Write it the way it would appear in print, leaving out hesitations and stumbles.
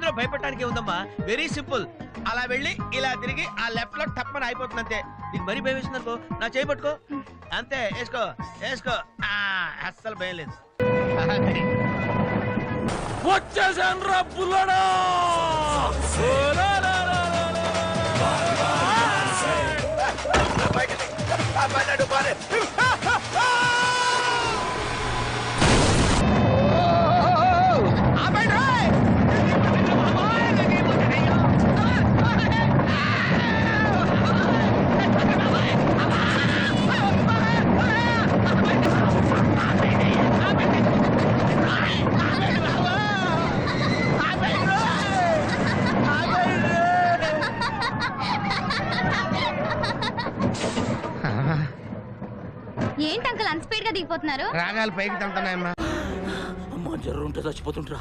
ఇందులో భయపడటానికి ఉందమ్మా, very simple. అలా వెళ్ళి ఇలా తిరిగి ఆ లెఫ్ట్ లో టప్పని అయిపోతుంది అంతే. నీకు మరీ భయం వేసింది అనుకో, నా చేయి పట్టుకో అంతే. వేసుకో వేసుకో, అస్సలు భయం లేదు. వచ్చేసాను రా పుల్లడా. ఏంటి అంకుల్ అంత స్పీడ్ గా దిగిపోతున్నారు? రాగాలు పైకి తంటున్నాయమ్మా. అమ్మ జర్రు ఉంటే చచ్చిపోతుంటరా.